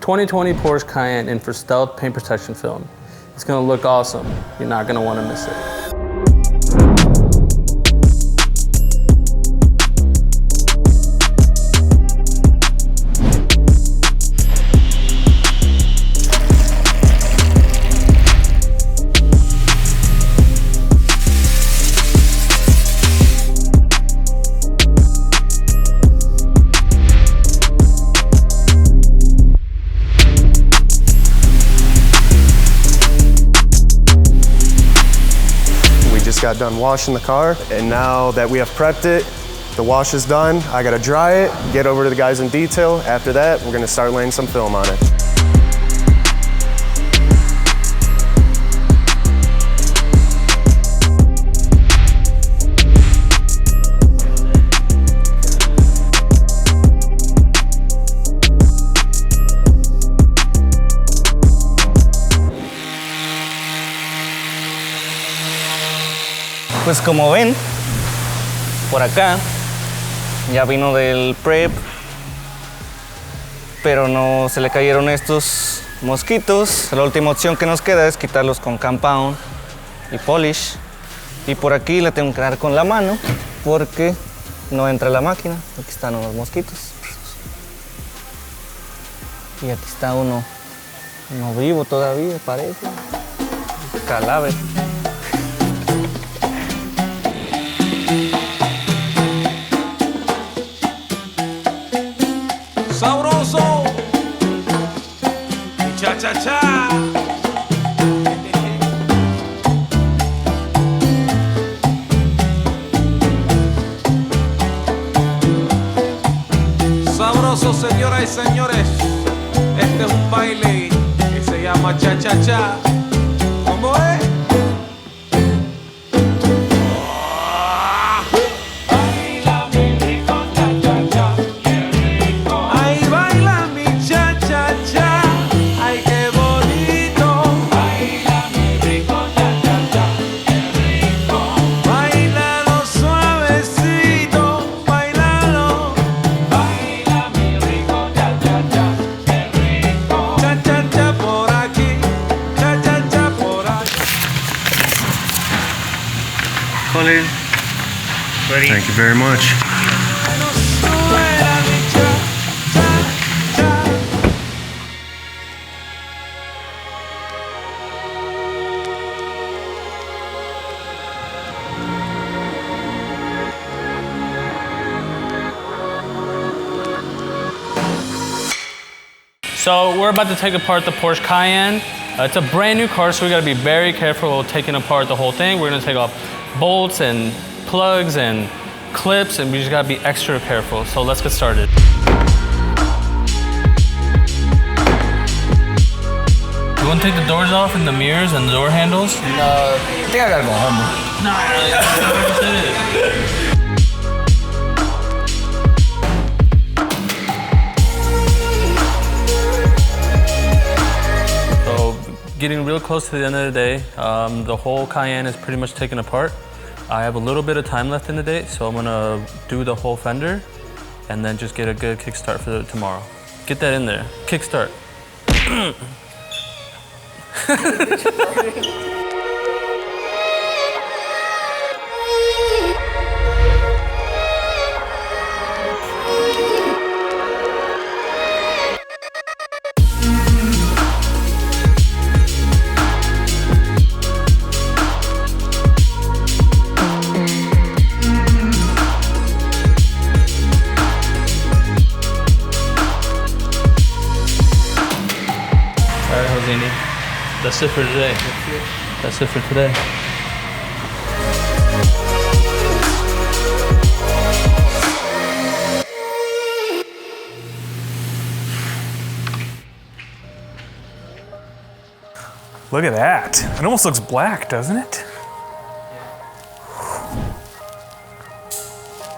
2020 Porsche Cayenne in for Stealth paint protection film. It's gonna look awesome. You're not gonna wanna miss it. Got done washing the car, and now that we have prepped it, the wash is done. I gotta dry it, get over to the guys in detail. After that, we're gonna start laying some film on it. Pues como ven, por acá ya vino del prep, pero no se le cayeron estos mosquitos. La última opción que nos queda es quitarlos con compound y polish. Y por aquí le tengo que dar con la mano porque no entra la máquina. Aquí están los mosquitos. Y aquí está uno vivo todavía, parece. Cadáver. Sabroso, cha cha cha. Sabroso, señoras y señores. Este es un baile que se llama cha cha cha. ¿Cómo es? Ready? Thank you very much. So we're about to take apart the Porsche Cayenne. It's a brand new car, so we gotta be very careful taking apart the whole thing. We're gonna take off bolts and plugs and clips, and we just gotta be extra careful. So let's get started. You wanna take the doors off and the mirrors and the door handles? No, I think I gotta go home. Getting real close to the end of the day. The whole Cayenne is pretty much taken apart. I have a little bit of time left in the day, so I'm gonna do the whole fender and then just get a good kickstart for tomorrow. Get that in there. Kickstart. That's it for today. That's it for today. Look at that. It almost looks black, doesn't it?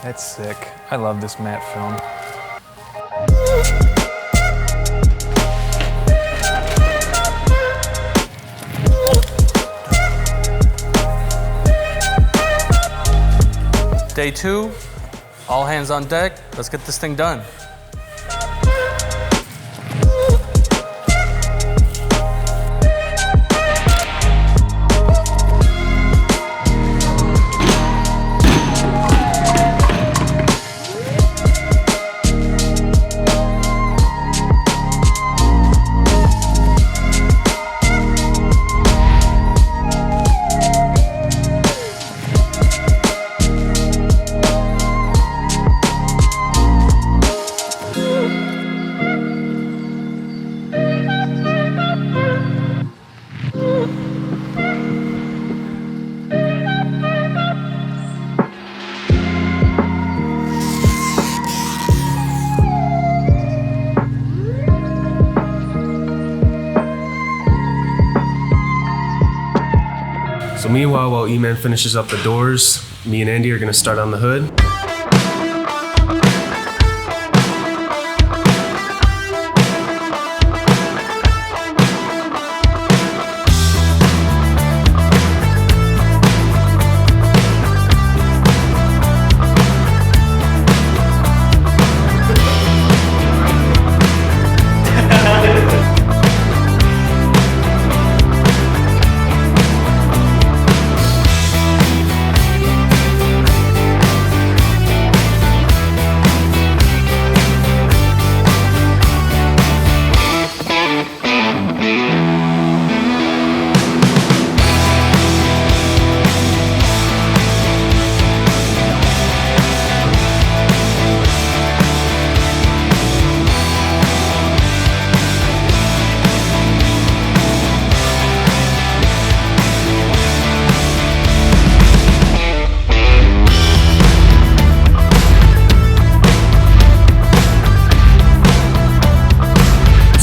That's sick. I love this matte film. Day 2, all hands on deck. Let's get this thing done. So meanwhile, while E-Man finishes up the doors, me and Andy are gonna start on the hood.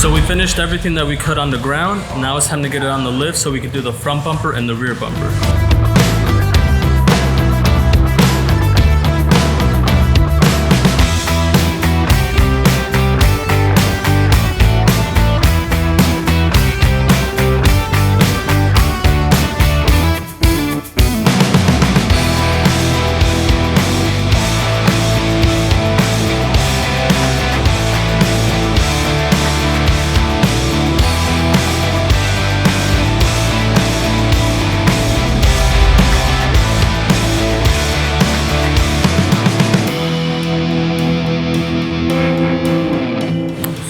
So we finished everything that we cut on the ground. Now it's time to get it on the lift so we can do the front bumper and the rear bumper.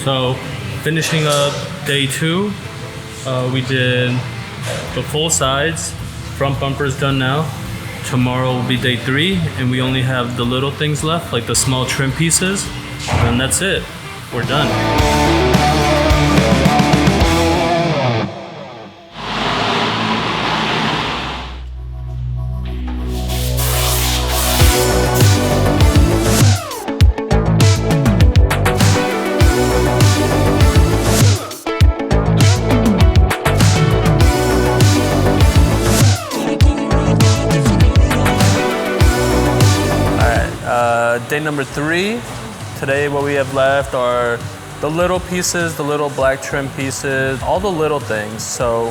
So finishing up day 2, we did the full sides. Front bumper is done now. Tomorrow will be day 3, and we only have the little things left, like the small trim pieces, and that's it. We're done. Day number 3. Today what we have left are the little pieces, the little black trim pieces, all the little things. So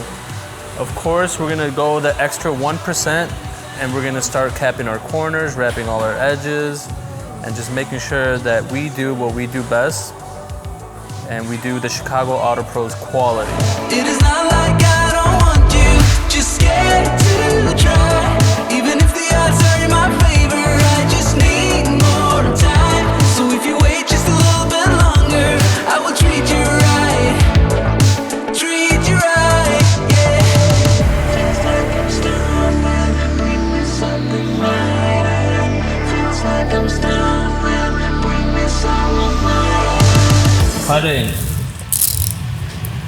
of course we're gonna go the extra 1% and we're gonna start capping our corners, wrapping all our edges, and just making sure that we do what we do best, and we do the Chicago Auto Pros quality. It is not like I don't want you, just scared to try. Even if the odds are in my favor, I just need more time. So if you wait just a little bit longer, I will treat you right. Treat you right, yeah. Feels like I'm still bring me something right. Feels like I'm still bring me something right. Cutting.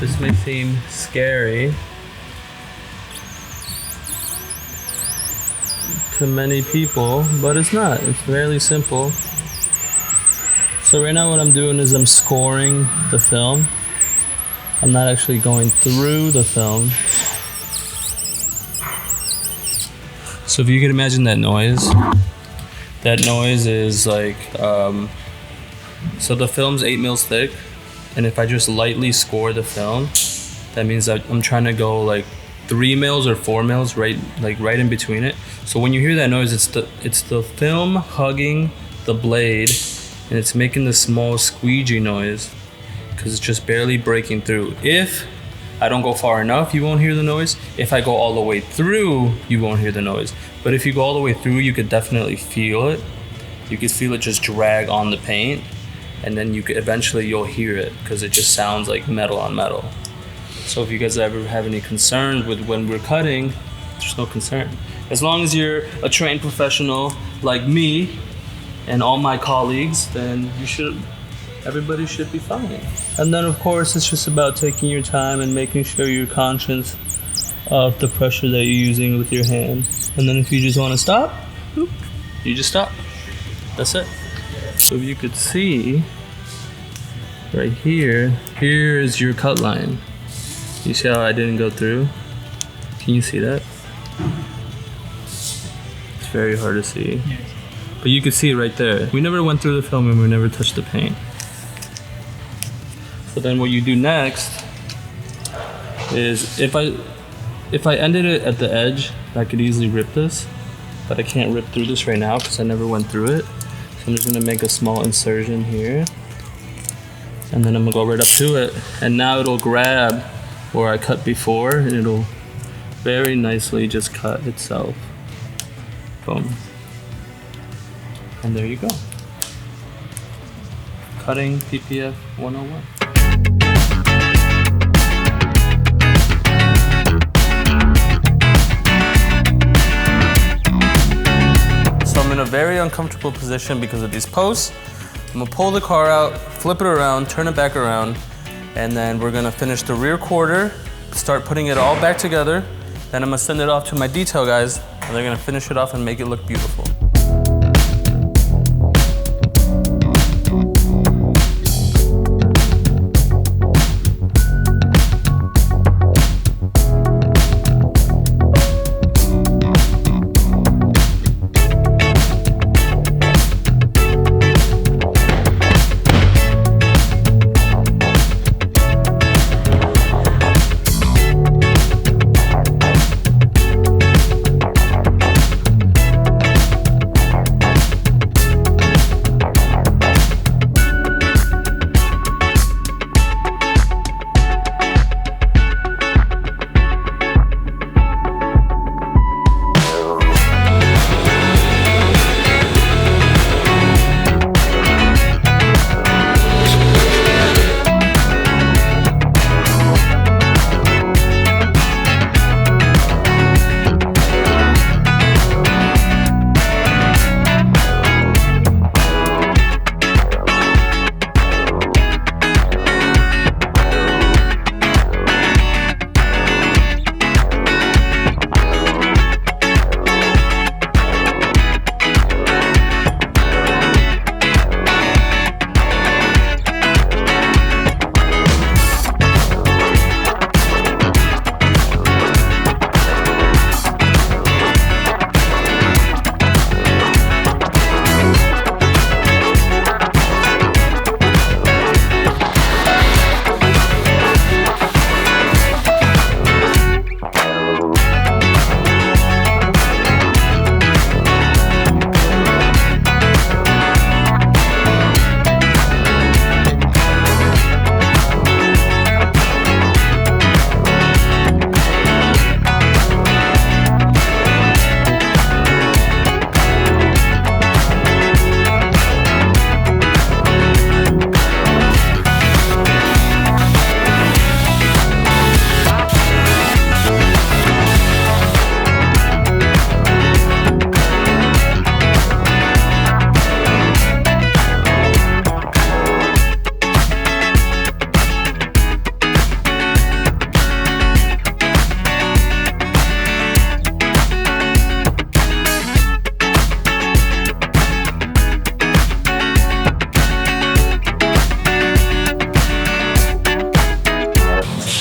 This may seem scary to many people, but it's not. It's fairly simple. So right now what I'm doing is I'm scoring the film. I'm not actually going through the film. So if you can imagine that noise is like, so the film's 8 mils thick, and if I just lightly score the film, that means that I'm trying to go like 3 mils or 4 mils, right in between it. So when you hear that noise, it's the film hugging the blade, and it's making this small squeegee noise because it's just barely breaking through. If I don't go far enough, you won't hear the noise. If I go all the way through, you won't hear the noise. But if you go all the way through, you could definitely feel it. You could feel it just drag on the paint, and then eventually you'll hear it because it just sounds like metal on metal. So if you guys ever have any concerns with when we're cutting, there's no concern. As long as you're a trained professional like me and all my colleagues, then everybody should be fine. And then of course, it's just about taking your time and making sure you're conscious of the pressure that you're using with your hand. And then if you just want to stop, you just stop. That's it. So if you could see right here, here is your cut line. You see how I didn't go through? Can you see that? very hard to see. But you can see it right there. We never went through the film and we never touched the paint. So then what you do next is if I ended it at the edge, I could easily rip this, but I can't rip through this right now because I never went through it. So I'm just gonna make a small insertion here, and then I'm gonna go right up to it, and now it'll grab where I cut before, and it'll very nicely just cut itself. Boom. And there you go. Cutting PPF 101. So I'm in a very uncomfortable position because of these posts. I'm gonna pull the car out, flip it around, turn it back around, and then we're gonna finish the rear quarter, start putting it all back together. Then I'm gonna send it off to my detail guys, and they're gonna finish it off and make it look beautiful.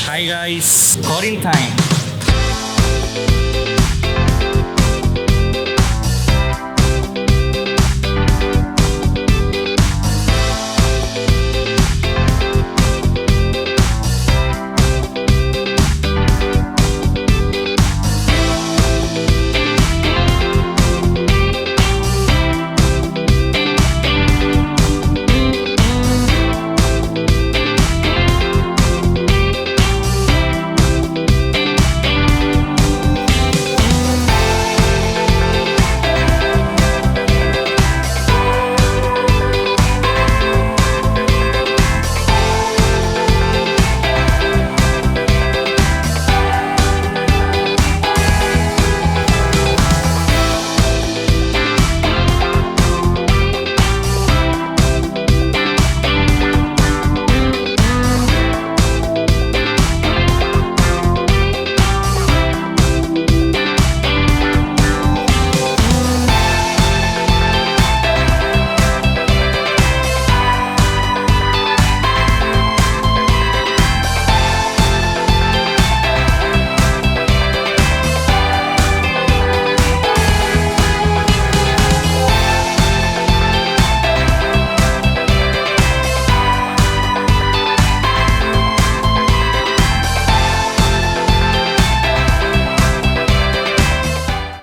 Hi guys, cutting time.